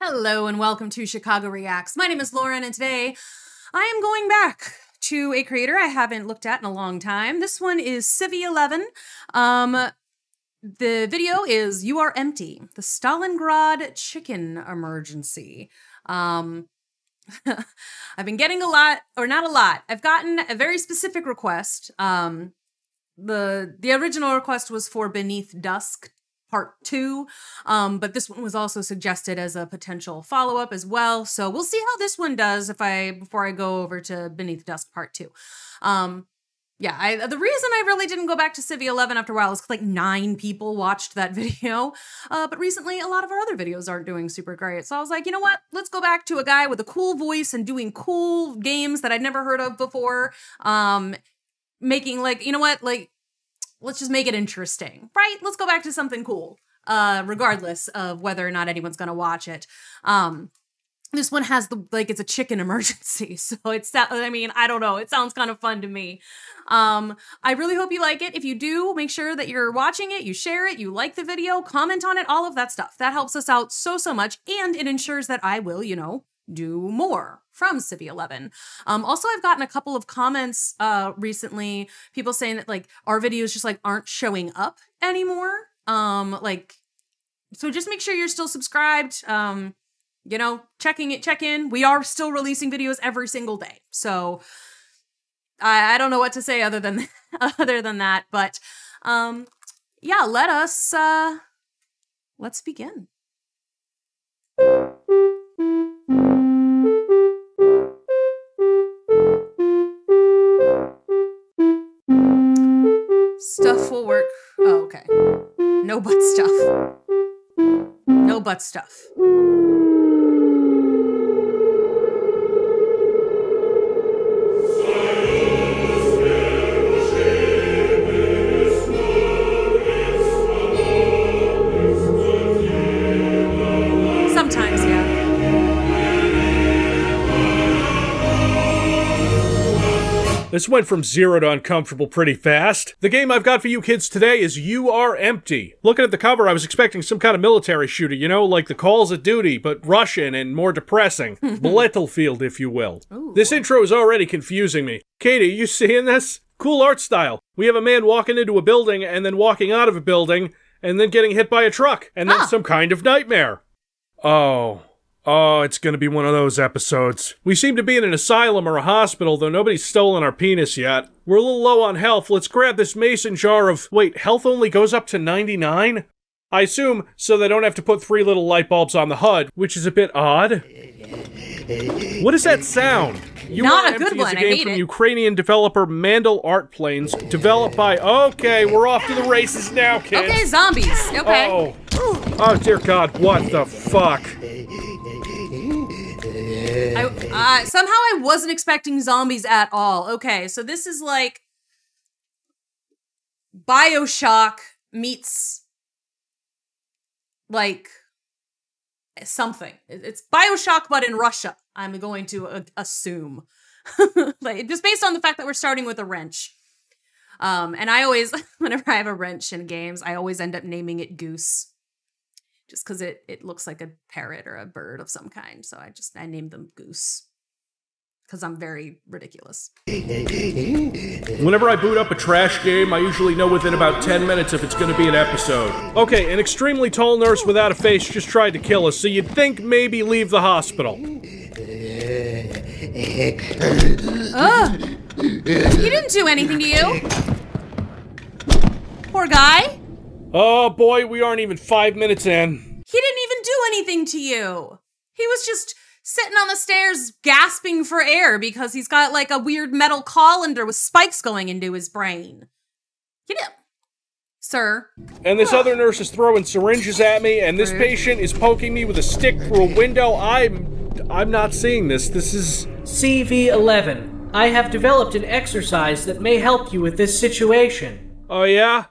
Hello and welcome to Chicago Reacts. My name is Lauren and today I am going back to a creator I haven't looked at in a long time. This one is Civvie 11. The video is You Are Empty, the Stalingrad chicken emergency. I've been getting a lot, or not a lot. I've gotten a very specific request. The original request was for Beneath Dusk Part 2, but this one was also suggested as a potential follow-up as well. So we'll see how this one does before I go over to Beneath Dusk Part 2. Yeah, the reason I really didn't go back to Civvie 11 after a while is 'cause like 9 people watched that video. But recently, a lot of our other videos aren't doing super great. So I was like, you know what? Let's go back to a guy with a cool voice and doing cool games that I'd never heard of before. Making like, you know what? Like, let's just make it interesting, right? Let's go back to something cool, regardless of whether or not anyone's gonna watch it. This one has it's a chicken emergency. So I mean, I don't know. It sounds kind of fun to me. I really hope you like it. If you do, make sure that you're watching it, you share it, you like the video, comment on it, all of that stuff. That helps us out so much. And it ensures that I will, you know, do more from Civvie 11. Also, I've gotten a couple of comments recently, people saying that like our videos just like aren't showing up anymore. So just make sure you're still subscribed. You know, check in. We are still releasing videos every single day. So I don't know what to say other than that, but yeah, let's begin. Stuff will work. Oh, okay. No butt stuff. No butt stuff. Sometimes, yeah. This went from 0 to uncomfortable pretty fast. The game I've got for you kids today is You Are Empty. Looking at the cover, I was expecting some kind of military shooter, you know, like the Calls of Duty, but Russian and more depressing. Battlefield, if you will. Ooh. This intro is already confusing me. Katie, you seeing this? Cool art style. We have a man walking into a building and then walking out of a building and then getting hit by a truck and then some kind of nightmare. Oh, it's gonna be one of those episodes. We seem to be in an asylum or a hospital, though nobody's stolen our penis yet. We're a little low on health. Let's grab this mason jar of... Wait, health only goes up to 99? I assume so they don't have to put 3 little light bulbs on the HUD, which is a bit odd. What is that sound? Not a good one, I hate it. Is a game from Ukrainian developer Mandel Art Planes, developed by... Okay, we're off to the races now, kids. Okay, zombies. Okay. Oh, dear God, what the fuck? Somehow I wasn't expecting zombies at all. Okay, so this is like Bioshock meets like something. It's Bioshock, but in Russia, I'm going to assume. Like, just based on the fact that we're starting with a wrench. And I always, whenever I have a wrench in games, I always end up naming it Goose. Just because it looks like a parrot or a bird of some kind. So I named them Goose. Because I'm very ridiculous. Whenever I boot up a trash game, I usually know within about 10 minutes if it's going to be an episode. Okay, an extremely tall nurse without a face just tried to kill us, so you'd think maybe leave the hospital. He didn't do anything to you. Poor guy. Oh boy, we aren't even 5 minutes in. He didn't even do anything to you. He was just sitting on the stairs gasping for air because he's got like a weird metal colander with spikes going into his brain. You know, sir. And this other nurse is throwing syringes at me, and this patient is poking me with a stick through a window. I'm not seeing this. This is... Civvie 11. I have developed an exercise that may help you with this situation. Oh yeah?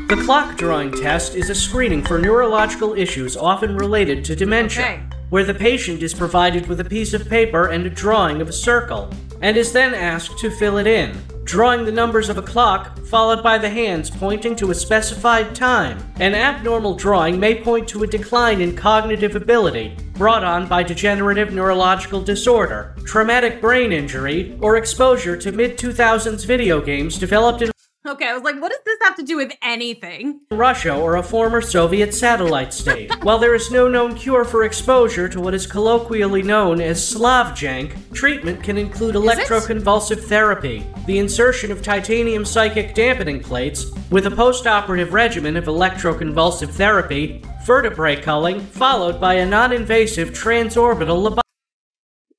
The clock drawing test is a screening for neurological issues often related to dementia, where the patient is provided with a piece of paper and a drawing of a circle, and is then asked to fill it in. drawing the numbers of a clock, followed by the hands pointing to a specified time. An abnormal drawing may point to a decline in cognitive ability, brought on by degenerative neurological disorder, traumatic brain injury, or exposure to mid-2000s video games developed in Okay, I was like, what does this have to do with anything? Russia or a former Soviet satellite state. While there is no known cure for exposure to what is colloquially known as Slavjank, treatment can include electroconvulsive therapy, the insertion of titanium psychic dampening plates, with a post-operative regimen of electroconvulsive therapy, vertebrae culling, followed by a non-invasive transorbital lobotomy.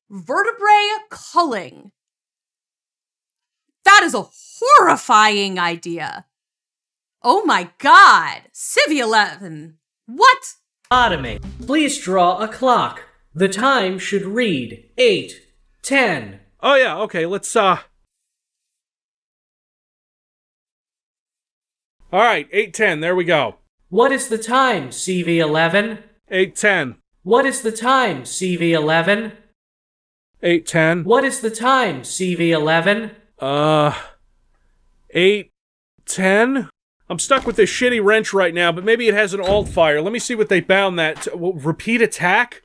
Vertebrae culling. That is a horrifying idea. Oh my god. Civvie 11. What? Please draw a clock. The time should read 8:10. Oh yeah, okay, let's, Alright, 8:10, there we go. What is the time, CV11? 8:10. What is the time, CV11? 8:10. What is the time, CV11? 8:10? I'm stuck with this shitty wrench right now, but maybe it has an alt fire. Let me see what they bound that to. Repeat attack?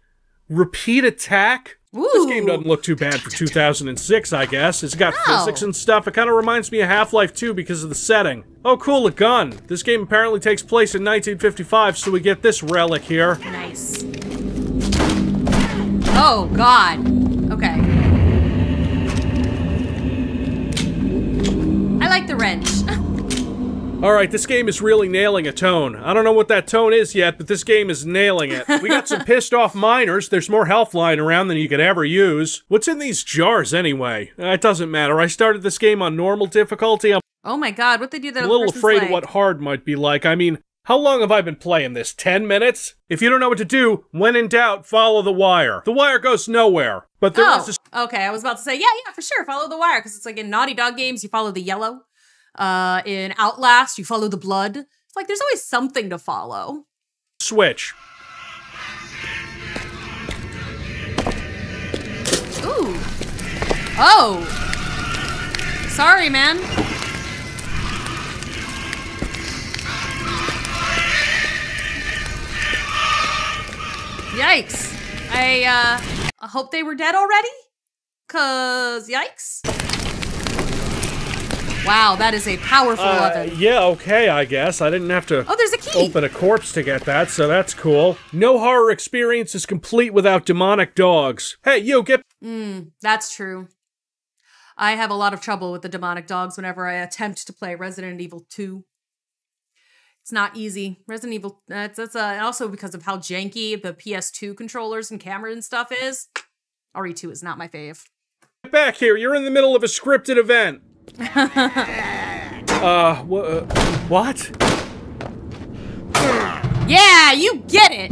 Repeat attack? Ooh. This game doesn't look too bad for 2006, I guess. It's got physics and stuff. It kind of reminds me of Half-Life 2 because of the setting. Oh, cool, a gun. This game apparently takes place in 1955, so we get this relic here. Nice. Oh, God. Okay. I like the wrench. Alright, this game is really nailing a tone. I don't know what that tone is yet, but this game is nailing it. We got some pissed off miners. There's more health lying around than you could ever use. What's in these jars anyway? It doesn't matter. I started this game on normal difficulty. Oh my god, what they do that I'm a little afraid of what hard might be like. I mean, how long have I been playing this? 10 minutes? If you don't know what to do, when in doubt, follow the wire. The wire goes nowhere. But there is this. Okay, I was about to say, yeah, for sure, follow the wire, because it's like in Naughty Dog games, you follow the yellow. In Outlast, you follow the blood. It's like there's always something to follow. Switch. Ooh. Oh. Sorry, man. Yikes. I hope they were dead already? 'Cause yikes. Wow, that is a powerful oven. Yeah, okay, I guess. I didn't have to there's a key. Open a corpse to get that, so that's cool. No horror experience is complete without demonic dogs. Hey, you, get... That's true. I have a lot of trouble with the demonic dogs whenever I attempt to play Resident Evil 2. It's not easy. Resident Evil, that's also because of how janky the PS2 controllers and camera and stuff is. RE2 is not my fave. Get back here, you're in the middle of a scripted event. What? Yeah, you get it!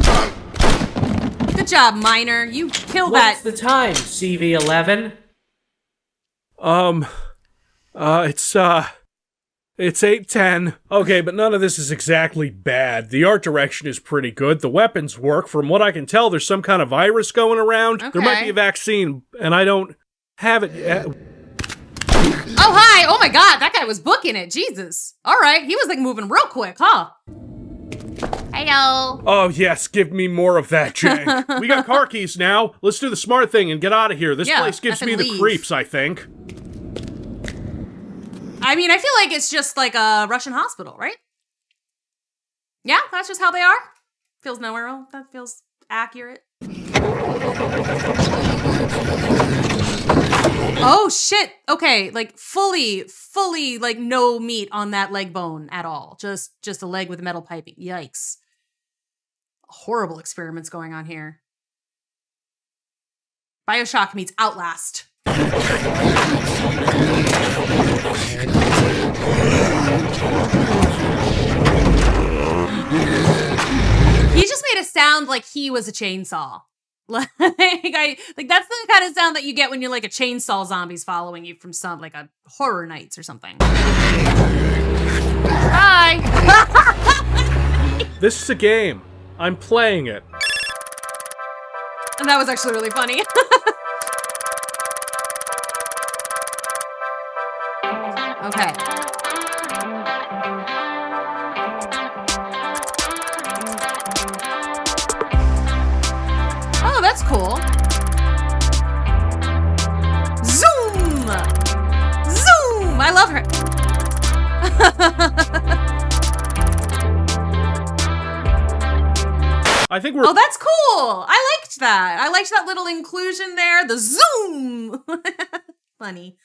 Good job, Miner. You killed that. What's the time, CV11? It's 8:10. Okay, but none of this is exactly bad. The art direction is pretty good. The weapons work. From what I can tell, there's some kind of virus going around. Okay. There might be a vaccine, and I don't have it yet. Oh, hi! Oh my god, that guy was booking it. Jesus. Alright, he was like moving real quick, huh? Heyo. Oh, yes, give me more of that, jank. We got car keys now. Let's do the smart thing and get out of here. This place gives me the creeps, I think. I mean, I feel like it's just like a Russian hospital, right? Yeah, that's just how they are. Feels nowhere else. That feels accurate. Oh, shit. Okay, like fully, like no meat on that leg bone at all. Just a leg with metal piping. Yikes. Horrible experiments going on here. Bioshock meets Outlast. He just made it sound like he was a chainsaw. Like that's the kind of sound that you get when you're like a chainsaw zombies following you from some like a Horror Nights or something. Hi. This is a game. I'm playing it. And that was actually really funny. cool. Zoom! Zoom! I love her. I think we're- Oh, that's cool. I liked that. I liked that little inclusion there. The zoom. Funny.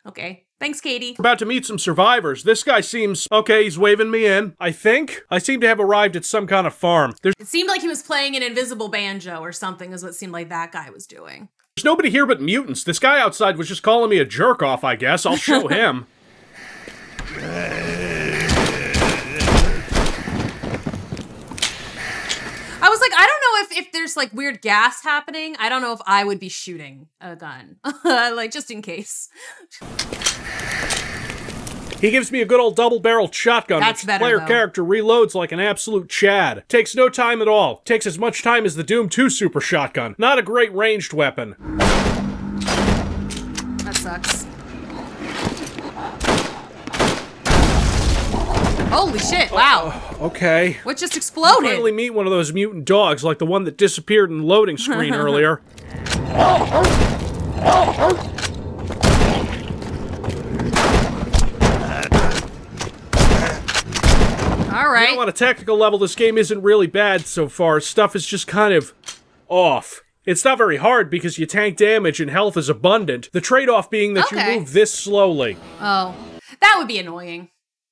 Okay. Thanks, Katie. about to meet some survivors. This guy seems... Okay, he's waving me in. I think I seem to have arrived at some kind of farm. There's It seemed like he was playing an invisible banjo or something is what it seemed like that guy was doing. nobody here but mutants. This guy outside was just calling me a jerk-off, I guess. I'll show him. I was like, I don't know if there's like weird gas happening. I don't know if I would be shooting a gun. Like, just in case. He gives me a good old double-barreled shotgun. That's which better, player though. character reloads like an absolute Chad. Takes no time at all. Takes as much time as the Doom 2 super shotgun. Not a great ranged weapon. That sucks. Holy shit, wow. Okay. What just exploded? Finally meet one of those mutant dogs, like the one that disappeared in the loading screen earlier. Alright. You know, on a technical level, this game isn't really bad so far. Stuff is just kind of off. It's not very hard because you tank damage and health is abundant. The trade-off being that Okay. you move this slowly. Oh, that would be annoying.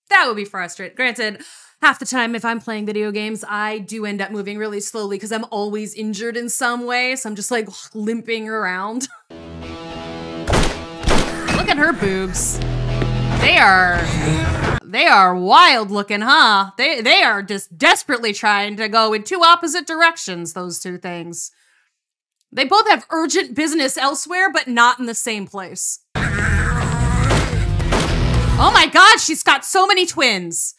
That would be frustrating. Granted, half the time if I'm playing video games, I do end up moving really slowly because I'm always injured in some way, so I'm just like limping around. Look at her boobs. They are wild looking, huh? They are just desperately trying to go in two opposite directions, those two things. They both have urgent business elsewhere, but not in the same place. Oh my god, she's got so many twins.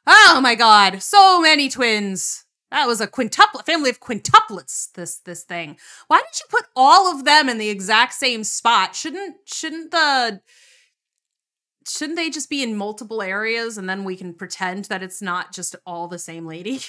Oh my god, so many twins. That was a quintuplet, family of quintuplets, this thing. Why did you put all of them in the exact same spot? Shouldn't they just be in multiple areas and then we can pretend that it's not just all the same lady?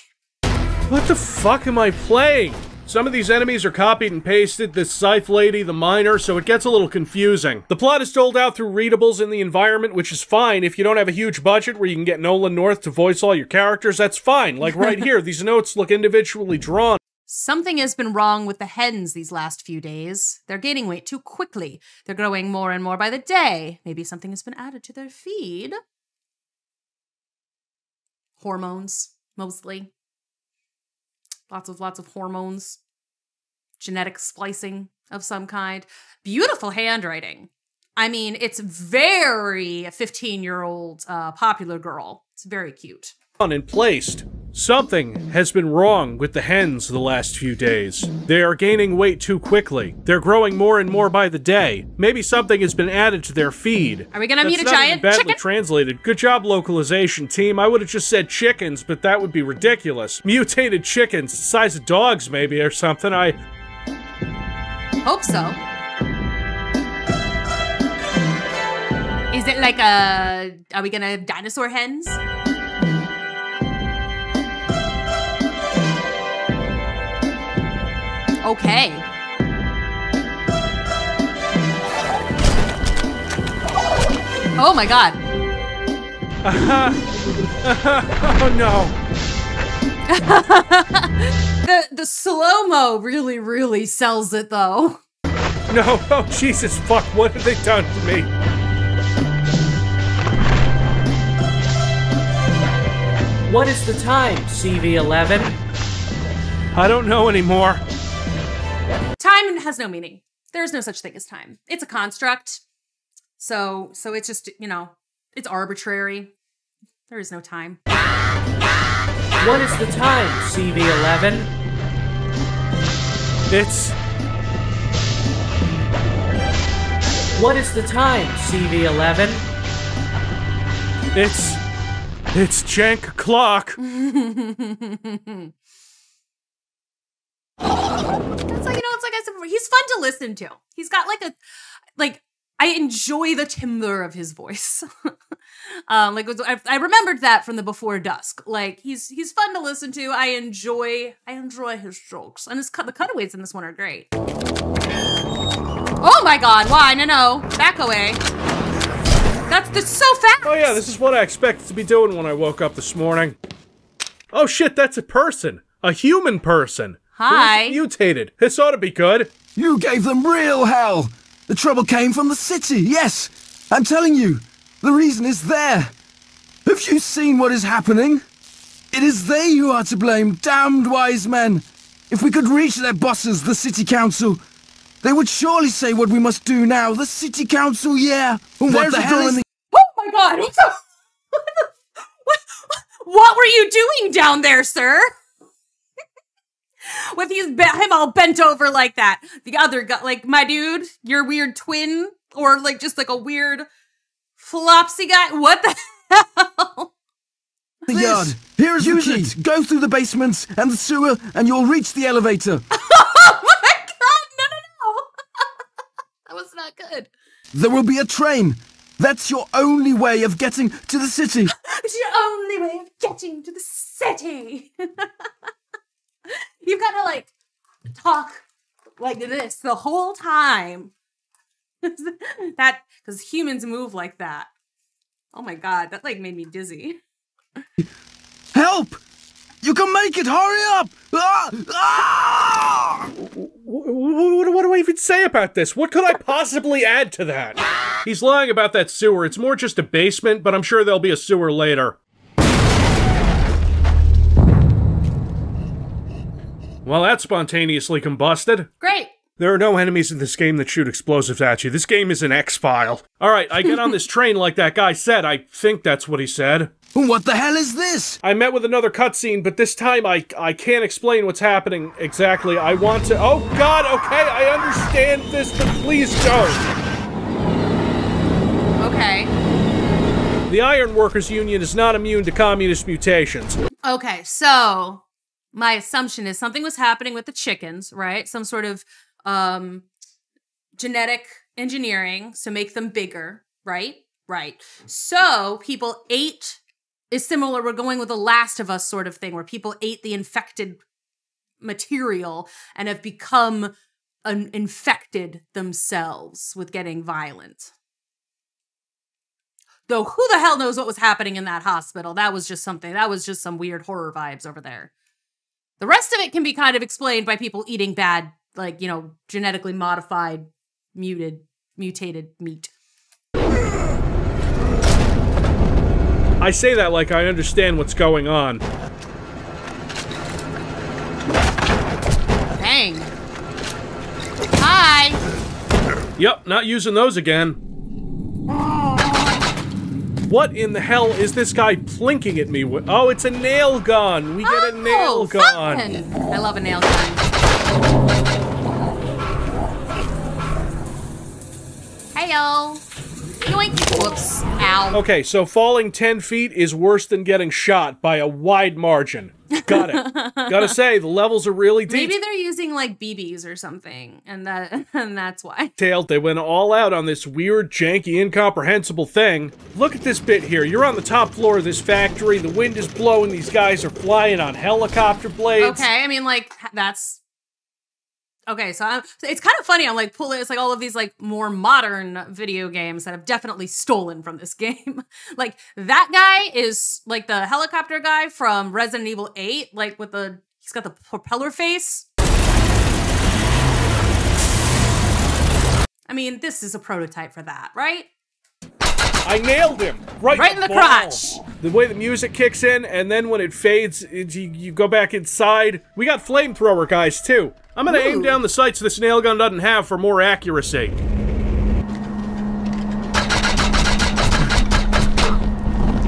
What the fuck am I playing? Some of these enemies are copied and pasted, this scythe lady, the miner, so it gets a little confusing. The plot is doled out through readables in the environment, which is fine. If you don't have a huge budget where you can get Nolan North to voice all your characters, that's fine. Like right here, these notes look individually drawn. Something has been wrong with the hens these last few days. They're gaining weight too quickly. They're growing more and more by the day. Maybe something has been added to their feed. Hormones, mostly. Lots of hormones. Genetic splicing of some kind. Beautiful handwriting. I mean, it's very 15-year-old popular girl. It's very cute. And placed. Something has been wrong with the hens the last few days. They are gaining weight too quickly. They're growing more and more by the day. Maybe something has been added to their feed. Are we gonna meet a That's not even giant badly chicken? translated. Good job, localization team. I would have just said chickens, but that would be ridiculous. Mutated chickens, the size of dogs maybe or something. Hope so. Is it like are we gonna have dinosaur hens? Okay. Oh my god. Oh no. The slow-mo really sells it though. No, oh Jesus fuck, what have they done to me? What is the time, CV11? I don't know anymore. Time has no meaning. There is no such thing as time. It's a construct. So it's just, you know, it's arbitrary. There is no time. What is the time, CV11? It's... What is the time, CV11? It's jank clock. It's like, you know, it's like I said before, he's fun to listen to. He's got like I enjoy the timbre of his voice. I remembered that from the Before Dusk. Like, he's fun to listen to. I enjoy his jokes. And the cutaways in this one are great. Oh my god, why? No. Back away. That's so fast! Oh yeah, this is what I expected to be doing when I woke up this morning. Oh shit, that's a person. A human person. Hi. Mutated. This ought to be good. You gave them real hell. The trouble came from the city, yes. I'm telling you, the reason is there. Have you seen what is happening? It is they who are to blame, damned wise men. If we could reach their bosses, the city council, they would surely say what we must do now. The city council, yeah. What the hell is... Oh my god! What were you doing down there, sir? With him all bent over like that. The other guy, like, my dude, your weird twin, or like just like a weird flopsy guy. What the hell? The yard. Here is the key. Go through the basement and the sewer, and you'll reach the elevator. Oh my god! No. That was not good. There will be a train. That's your only way of getting to the city. It's your only way of getting to the city. You've got to, like, talk like this the whole time. Because humans move like that. Oh my god, that, like, made me dizzy. Help! You can make it! Hurry up! What do I even say about this? What could I possibly add to that? He's lying about that sewer. It's more just a basement, but I'm sure there'll be a sewer later. Well, that spontaneously combusted. Great. There are no enemies in this game that shoot explosives at you. This game is an X-File. Alright, I get on this train like that guy said. I think that's what he said. What the hell is this? I met with another cutscene, but this time I can't explain what's happening exactly. I want to— oh god, okay, I understand this, but please don't. Okay. The Iron Workers Union is not immune to communist mutations. Okay, so my assumption is something was happening with the chickens, right? Some sort of genetic engineering to make them bigger, right? Right. So people ate— is similar, we're going with the Last of Us sort of thing, where people ate the infected material and have become infected themselves with getting violent. Though who the hell knows what was happening in that hospital? That was just some weird horror vibes over there. The rest of it can be kind of explained by people eating bad, like, you know, genetically modified, mutated meat. I say that like I understand what's going on. Dang. Hi! Yep, not using those again. What in the hell is this guy plinking at me with? Oh, it's a nail gun! We get a nail gun! Fun. I love a nail gun. Heyo! Yoink! Whoops. Ow. Okay, so falling 10 feet is worse than getting shot by a wide margin. Got it. Gotta say, the levels are really deep. Maybe they're using, like, BBs or something, and that's why. They went all out on this weird, janky, incomprehensible thing. Look at this bit here. You're on the top floor of this factory, the wind is blowing, these guys are flying on helicopter blades. Okay, I mean, like, that's... Okay, so it's kind of funny. I'm like it's like all of these like more modern video games that have definitely stolen from this game. Like that guy is like the helicopter guy from Resident Evil 8, like with he's got the propeller face. I mean, this is a prototype for that, right? I nailed him! Right in the crotch! The way the music kicks in, and then when it fades, you go back inside. We got flamethrower guys, too. I'm gonna aim down the sights this nail gun doesn't have for more accuracy.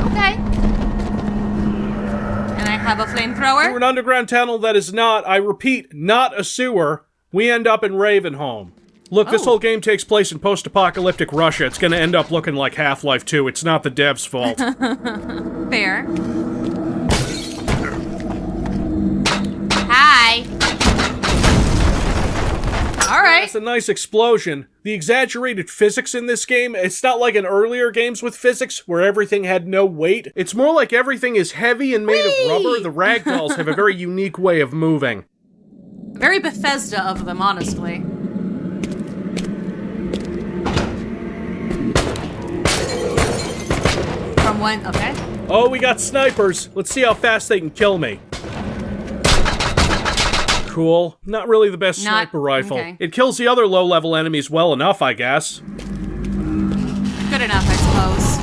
Okay. And I have a flamethrower? Through an underground tunnel that is not, I repeat, not a sewer, we end up in Ravenholm. Look, this whole game takes place in post-apocalyptic Russia. It's gonna end up looking like Half-Life 2. It's not the devs' fault. Fair. Hi. All right. Okay. That's a nice explosion. The exaggerated physics in this game, it's not like in earlier games with physics where everything had no weight. It's more like everything is heavy and made of rubber. The ragdolls have a very unique way of moving. Very Bethesda of them, honestly. From when? Okay. Oh, we got snipers. Let's see how fast they can kill me. Cool. Not really the best sniper rifle. Okay. It kills the other low-level enemies well enough, I guess. Good enough, I suppose.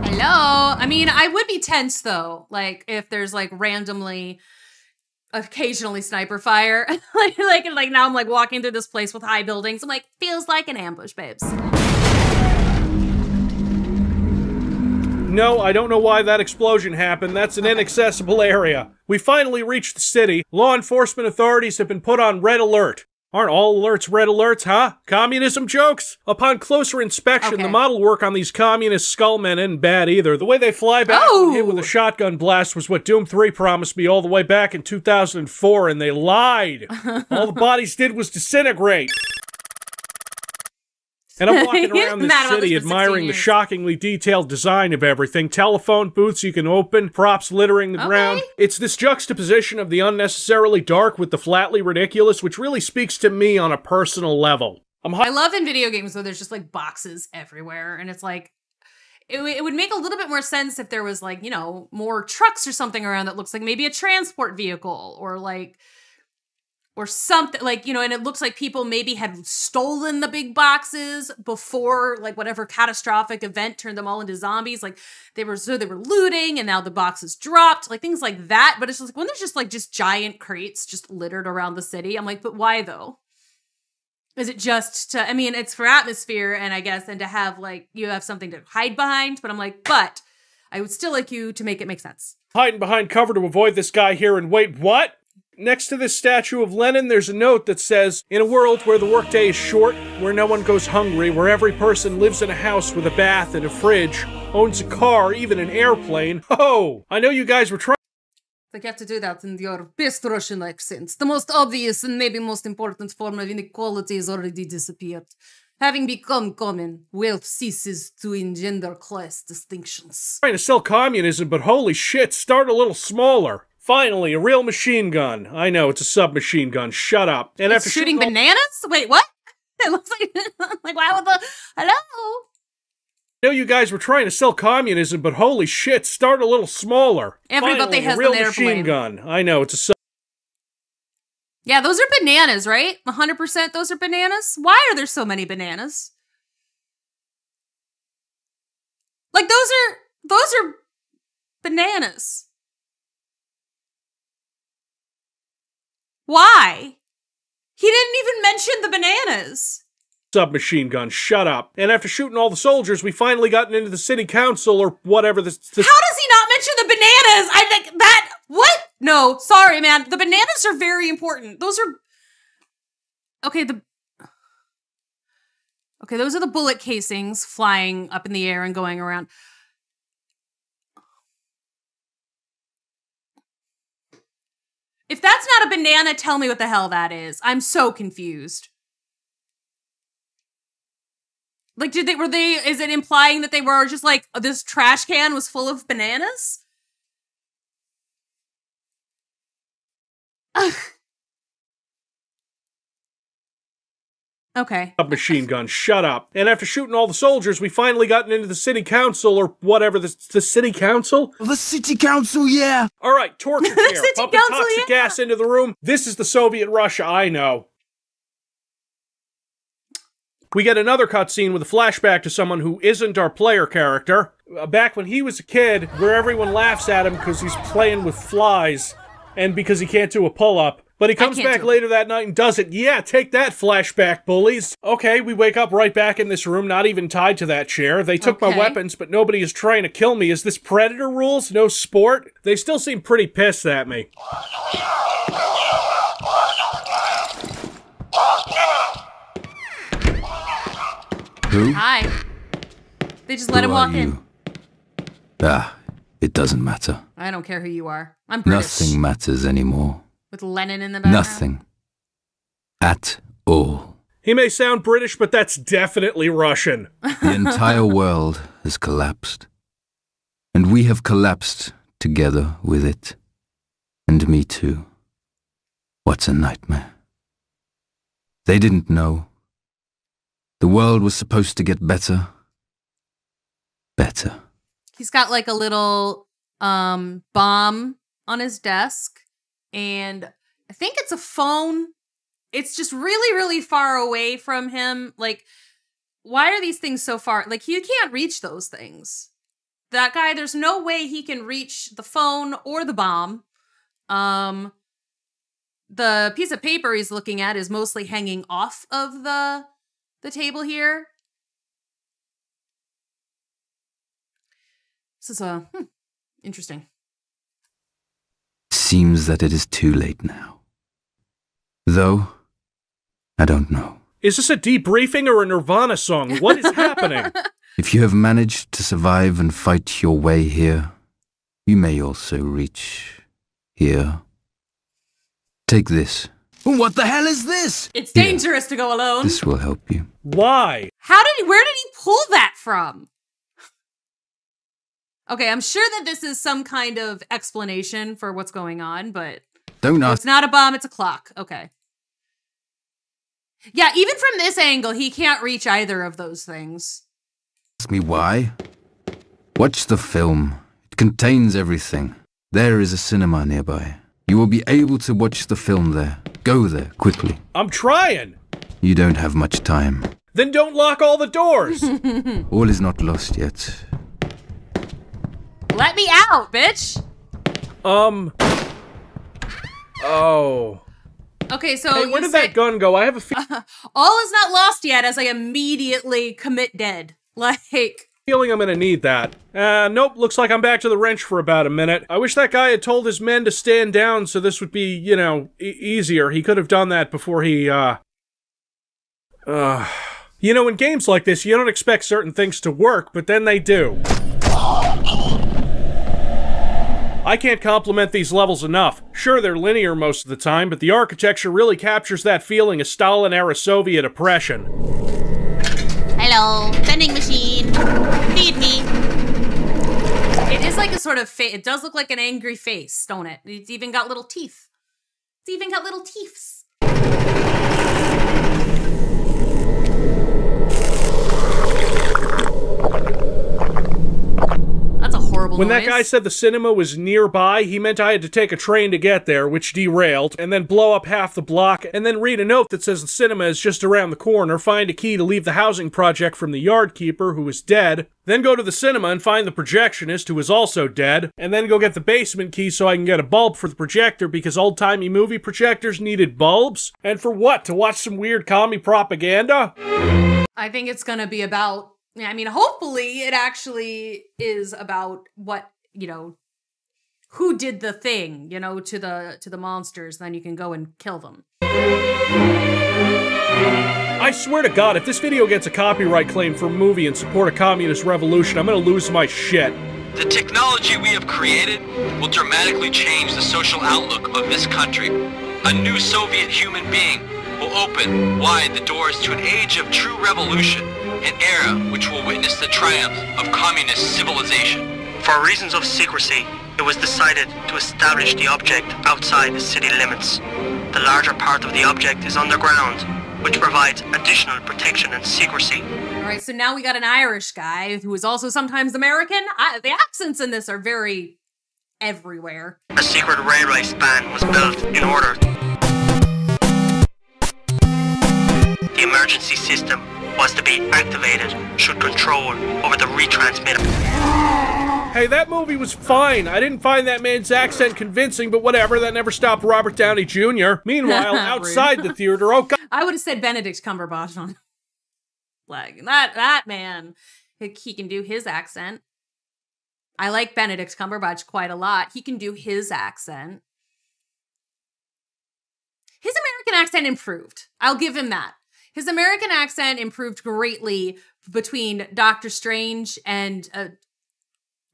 Hello? I mean, I would be tense, though. Like, if there's, like, randomly... occasionally sniper fire. like now I'm like walking through this place with high buildings. I'm like, feels like an ambush, babes. No, I don't know why that explosion happened. That's an inaccessible area. We finally reached the city. Law enforcement authorities have been put on red alert. Aren't all alerts red alerts, huh? Communism jokes? Upon closer inspection, the model work on these communist skullmen isn't bad either. The way they fly back when hit with a shotgun blast was what Doom 3 promised me all the way back in 2004, and they lied. All the bodies did was disintegrate. And I'm walking around this city admiring the shockingly detailed design of everything. Telephone booths you can open, props littering the ground. It's this juxtaposition of the unnecessarily dark with the flatly ridiculous, which really speaks to me on a personal level. I love in video games though there's just like boxes everywhere, and it's like, it would make a little bit more sense if there was like, you know, more trucks or something around that looks like maybe a transport vehicle or like... or something, like, you know, and it looks like people maybe had stolen the big boxes before, like, whatever catastrophic event turned them all into zombies. Like, they were looting, and now the boxes dropped, like, things like that. But it's just like, when there's just giant crates just littered around the city, I'm like, but why, though? Is it just to, I mean, it's for atmosphere, and I guess, and to have, like, you have something to hide behind, but I'm like, but I would still like you to make it make sense. Hiding behind cover to avoid this guy here, and wait, what? Next to this statue of Lenin, there's a note that says, in a world where the workday is short, where no one goes hungry, where every person lives in a house with a bath and a fridge, owns a car, even an airplane. Oh, I know you guys were trying. Like, you have to do that in your best Russian accents. The most obvious and maybe most important form of inequality has already disappeared. Having become common, wealth ceases to engender class distinctions. Trying to sell communism, but holy shit, start a little smaller. Finally, a real machine gun. I know, it's a submachine gun. Shut up. And it's after shooting bananas? Wait, what? It looks like... like, why would the... Hello? I know you guys were trying to sell communism, but holy shit, start a little smaller. Everybody has a real an airplane. machine gun. I know, it's a Yeah, those are bananas, right? 100% those are bananas? Why are there so many bananas? Like, those are bananas. Why? He didn't even mention the bananas. Submachine gun, shut up. And after shooting all the soldiers, we finally gotten into the city council or whatever the... How does he not mention the bananas? I think that... What? No, sorry, man. The bananas are very important. Those are... Okay, Okay, those are the bullet casings flying up in the air and going around. If that's not a banana, tell me what the hell that is. I'm so confused. Like, is it implying that they were just like, this trash can was full of bananas? Ugh. Okay. Submachine gun, shut up. And after shooting all the soldiers, we finally gotten into the city council or whatever, the city council? The city council, yeah. All right, torture chair, pumping toxic gas into the room. This is the Soviet Russia I know. We get another cutscene with a flashback to someone who isn't our player character. Back when he was a kid, where everyone laughs at him because he's playing with flies and because he can't do a pull-up. But he comes back later that night and does it. Yeah, take that, flashback bullies. Okay, we wake up right back in this room, not even tied to that chair. They took my weapons, but nobody is trying to kill me. Is this Predator rules? No sport? They still seem pretty pissed at me. Who? Hi. They just let him Who are walk in. you? Ah, it doesn't matter. I don't care who you are. I'm British. Nothing matters anymore. With Lennon in the background. Nothing. At all. He may sound British, but that's definitely Russian. The entire world has collapsed. And we have collapsed together with it. And me too. What a nightmare. They didn't know. The world was supposed to get better. Better. He's got like a little bomb on his desk. And I think it's a phone. It's just really, really far away from him. Like, why are these things so far? Like, you can't reach those things. That guy, there's no way he can reach the phone or the bomb. The piece of paper he's looking at is mostly hanging off of the table here. This is interesting. Seems that it is too late now. Though, I don't know. Is this a debriefing or a Nirvana song? What is happening? If you have managed to survive and fight your way here, you may also reach here. Take this. What the hell is this? It's dangerous to go alone. This will help you. Why? Where did he pull that from? Okay, I'm sure that this is some kind of explanation for what's going on, but Don't ask. it's not a bomb, it's a clock. Okay. Yeah, even from this angle, he can't reach either of those things. Ask me why? Watch the film. It contains everything. There is a cinema nearby. You will be able to watch the film there. Go there, quickly. I'm trying. You don't have much time. Then don't lock all the doors. All is not lost yet. Let me out, bitch! Oh. Okay, so Hey, where you did say, that gun go? I have a all is not lost yet as I immediately commit dead. Like, feeling I'm gonna need that. Nope, looks like I'm back to the wrench for about a minute. I wish that guy had told his men to stand down so this would be, you know, easier. He could have done that before he, You know, in games like this, you don't expect certain things to work, but then they do. I can't compliment these levels enough. Sure, they're linear most of the time, but the architecture really captures that feeling of Stalin-era Soviet oppression. hello, vending machine. Feed me. It is like a sort of face. It does look like an angry face, don't it? It's even got little teeth. It's even got little teeths. That's a horrible When noise. that guy said the cinema was nearby, he meant I had to take a train to get there, which derailed, and then blow up half the block, and then read a note that says the cinema is just around the corner, find a key to leave the housing project from the yard keeper, who is dead, then go to the cinema and find the projectionist, who is also dead, and then go get the basement key so I can get a bulb for the projector because old-timey movie projectors needed bulbs? And for what? To watch some weird commie propaganda? I think it's gonna be about, I mean, hopefully it actually is about what, you know, who did the thing, you know, to the monsters, then you can go and kill them. I swear to God, if this video gets a copyright claim for a movie in support of communist revolution, I'm gonna lose my shit. The technology we have created will dramatically change the social outlook of this country. A new Soviet human being will open wide the doors to an age of true revolution, an era which will witness the triumph of communist civilization. For reasons of secrecy, it was decided to establish the object outside the city limits. The larger part of the object is underground, which provides additional protection and secrecy. All right, so now we got an Irish guy who is also sometimes American. The accents in this are very everywhere. A secret railway span was built in order. The emergency system was to be activated should control over the retransmitter. Hey, that movie was fine. I didn't find that man's accent convincing, but whatever, that never stopped Robert Downey Jr. Meanwhile, outside the theater, oh God. I would have said Benedict Cumberbatch on like that man. He can do his accent. I like Benedict Cumberbatch quite a lot. He can do his accent. His American accent improved. I'll give him that. His American accent improved greatly between Doctor Strange and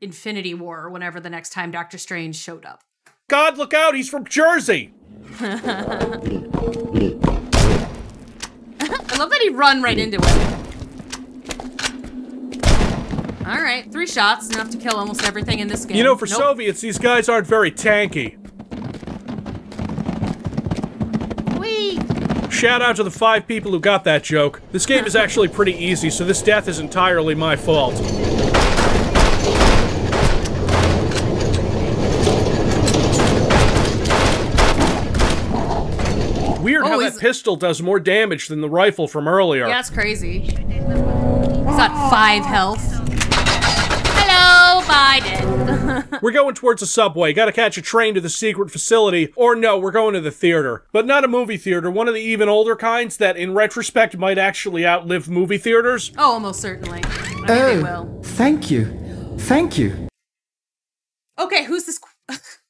Infinity War, whenever the next time Doctor Strange showed up. God, look out! He's from Jersey! I love that he run right into it. Alright, 3 shots, enough to kill almost everything in this game. You know, for Soviets, these guys aren't very tanky. Whee! Shout out to the 5 people who got that joke. This game is actually pretty easy, so this death is entirely my fault. Weird how that pistol does more damage than the rifle from earlier. Yeah, that's crazy. He's got 5 health. Hello, Biden. We're going towards a subway. Gotta catch a train to the secret facility. Or no, we're going to the theater. But not a movie theater, one of the even older kinds that, in retrospect, might actually outlive movie theaters. Oh, almost certainly. I think they will. Thank you. Thank you. Okay, who's this?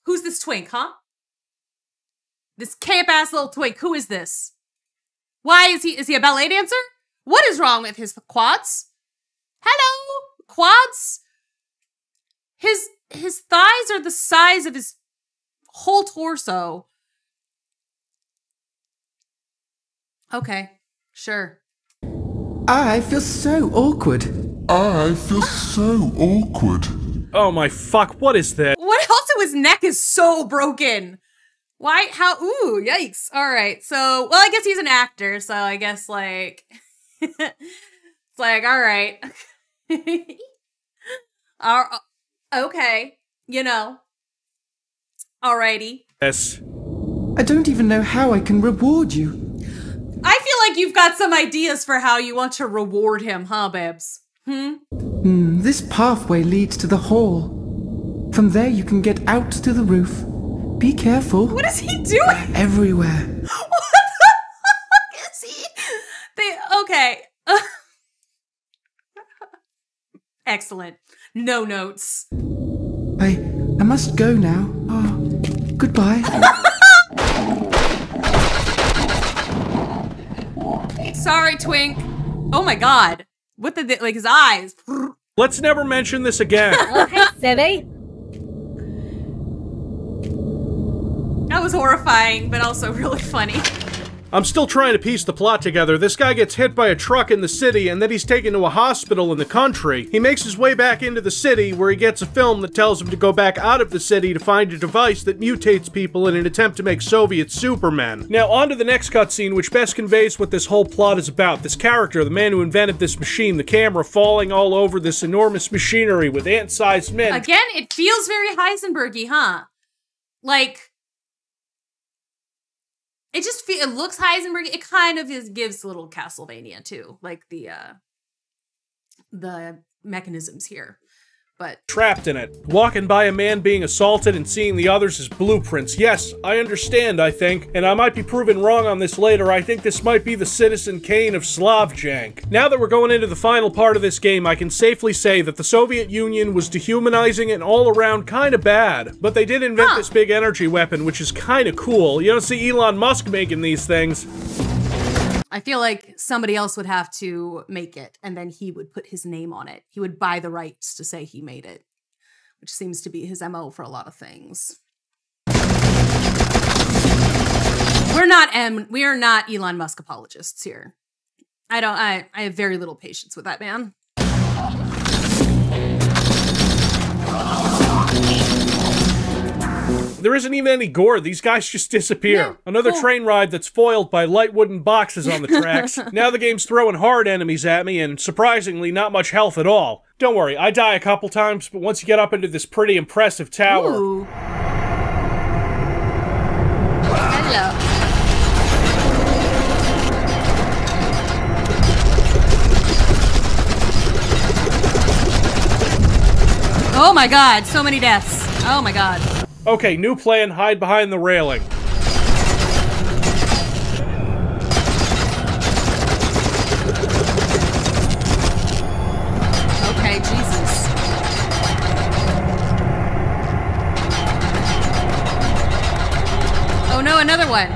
Who's this twink, huh? This camp-ass little twink. Who is this? Why is he a ballet dancer? What is wrong with his quads? Hello? Quads? His thighs are the size of his whole torso. Okay, sure. I feel so awkward. I feel so awkward. Oh my fuck, what is that? What also his neck is so broken? Why? How? Ooh, yikes. All right. So, well, I guess he's an actor. So I guess like, it's like, all right. Okay. You know. Alrighty. Yes. I don't even know how I can reward you. I feel like you've got some ideas for how you want to reward him, huh, Babs? This pathway leads to the hall. From there you can get out to the roof. Be careful. What is he doing? Everywhere. What the fuck is he? Okay. Excellent. No notes. I must go now. Oh, goodbye. Sorry, Twink. Oh my god. What the, like his eyes. Let's never mention this again. Okay, Civvie. That was horrifying, but also really funny. I'm still trying to piece the plot together. This guy gets hit by a truck in the city, and then he's taken to a hospital in the country. He makes his way back into the city, where he gets a film that tells him to go back out of the city to find a device that mutates people in an attempt to make Soviet supermen. Now, on to the next cutscene, which best conveys what this whole plot is about. This character, the man who invented this machine, the camera falling all over this enormous machinery with ant-sized men. Again, it feels very Heisenberg-y, huh? Like, it just it looks Heisenberg. It kind of gives a little Castlevania too, like the mechanisms here, but trapped in it. Walking by a man being assaulted and seeing the others as blueprints. Yes, I understand, I think, and I might be proven wrong on this later. I think this might be the Citizen Kane of Slavjank. Now that we're going into the final part of this game, I can safely say that the Soviet Union was dehumanizing and all around kind of bad, but they did invent this big energy weapon, which is kind of cool. You don't see Elon Musk making these things. I feel like somebody else would have to make it, and then he would put his name on it. He would buy the rights to say he made it, which seems to be his MO for a lot of things. We are not Elon Musk apologists here. I have very little patience with that man. There isn't even any gore. These guys just disappear. Yeah, Another cool. train ride that's foiled by light wooden boxes on the tracks. Now the game's throwing hard enemies at me, and surprisingly, not much health at all. Don't worry, I die a couple times, but once you get up into this pretty impressive tower... Ooh. Hello. Oh my god, so many deaths. Oh my god. Okay, new plan, hide behind the railing. Okay, Jesus. Oh no, another one.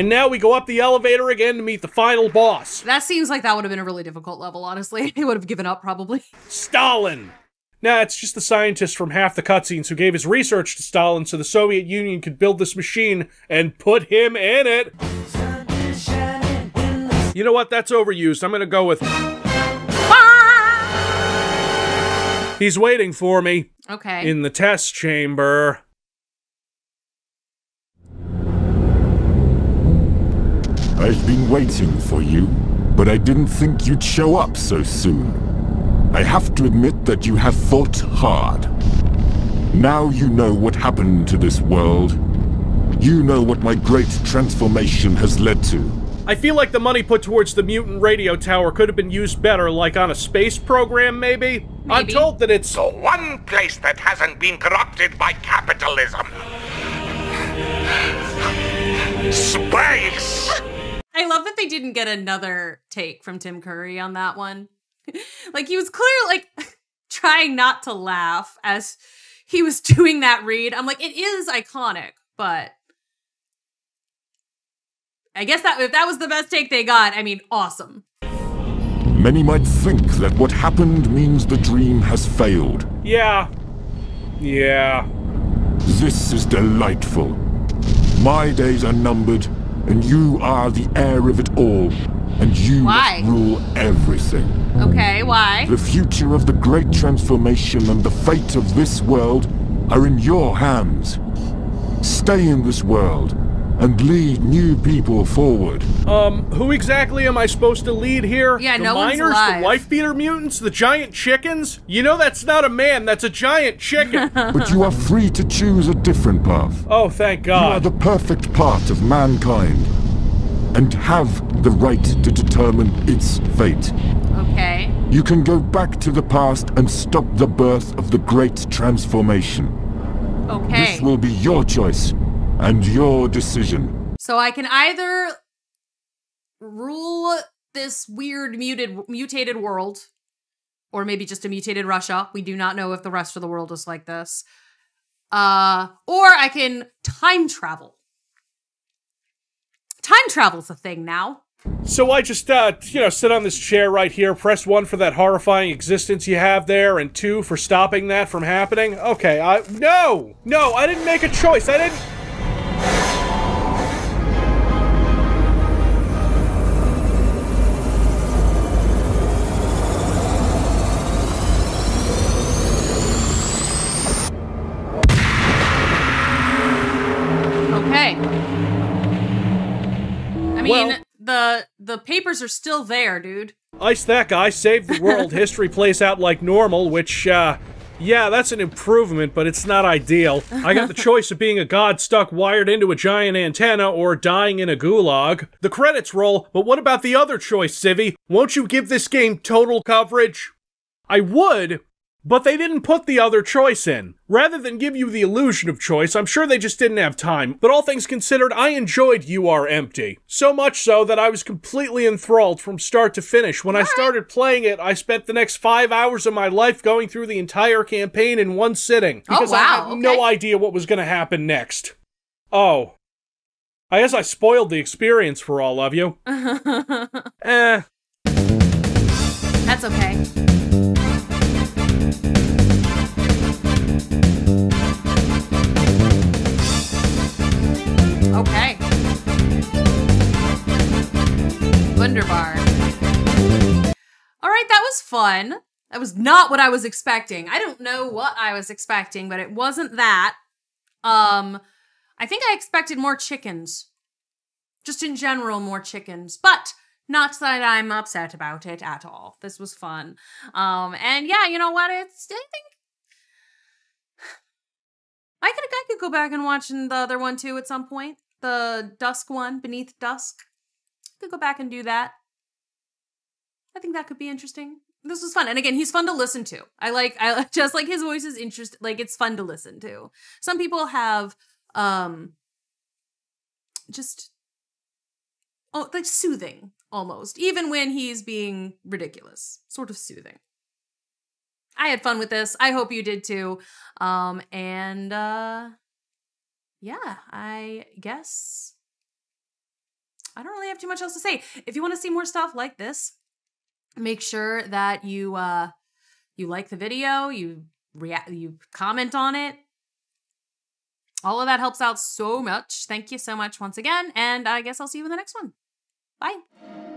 And now we go up the elevator again to meet the final boss. That seems like that would have been a really difficult level, honestly. I would have given up, probably. Stalin! Nah, it's just the scientist from half the cutscenes who gave his research to Stalin so the Soviet Union could build this machine and put him in it. You know what? That's overused. I'm gonna go with... He's waiting for me. Okay. In the test chamber. I've been waiting for you, but I didn't think you'd show up so soon. I have to admit that you have fought hard. Now you know what happened to this world. You know what my great transformation has led to. I feel like the money put towards the mutant radio tower could have been used better, like on a space program, maybe? I'm told that it's... The one place that hasn't been corrupted by capitalism. Space! I love that they didn't get another take from Tim Curry on that one. Like, he was clearly, like, trying not to laugh as he was doing that read. I'm like, it is iconic, but... I guess that if that was the best take they got, I mean, awesome. Many might think that what happened means the dream has failed. Yeah. This is delightful. My days are numbered, and you are the heir of it all, and you must rule everything. Okay, why? The future of the great transformation and the fate of this world are in your hands. Stay in this world and lead new people forward. Who exactly am I supposed to lead here? Yeah, the no one's miners, alive. the wife-beater mutants, the giant chickens? You know that's not a man, that's a giant chicken. But you are free to choose a different path. Oh, thank You are God. the perfect part of mankind, and have the right to determine its fate. Okay. You can go back to the past and stop the birth of the great transformation. Okay. This will be your choice and your decision. So I can either rule this weird mutated world, or maybe just a mutated Russia. We do not know if the rest of the world is like this. Or I can time travel. Time travel's a thing now. So I just, sit on this chair right here, press 1 for that horrifying existence you have there, and 2 for stopping that from happening? Okay, No, I didn't make a choice, I didn't... Okay. I mean, Well, the papers are still there, dude. Ice that guy, saved the world, history plays out like normal, which, yeah, that's an improvement, but it's not ideal. I got the choice of being a god stuck wired into a giant antenna or dying in a gulag. The credits roll, but what about the other choice, Civvie? Won't you give this game total coverage? I would, but they didn't put the other choice in. Rather than give you the illusion of choice, I'm sure they just didn't have time. But all things considered, I enjoyed You Are Empty. So much so that I was completely enthralled from start to finish. When I started playing it, I spent the next 5 hours of my life going through the entire campaign in one sitting. Because I had no idea what was going to happen next. Oh. I guess I spoiled the experience for all of you. That's okay. Okay. Wunderbar. All right, that was fun. That was not what I was expecting. I don't know what I was expecting, but it wasn't that. I think I expected more chickens. Just in general, more chickens. But not that I'm upset about it at all. This was fun. And yeah, you know what? I think I could go back and watch the other one too at some point. The Dusk one, Beneath Dusk. I could go back and do that. I think that could be interesting. This was fun. And again, he's fun to listen to. I just like his voice is interesting. Like, it's fun to listen to. Some people have, like soothing almost, even when he's being ridiculous, sort of soothing. I had fun with this. I hope you did too. Yeah, I guess I don't really have too much else to say. If you want to see more stuff like this, make sure that you like the video, you comment on it. All of that helps out so much. Thank you so much once again, and I guess I'll see you in the next one. Bye.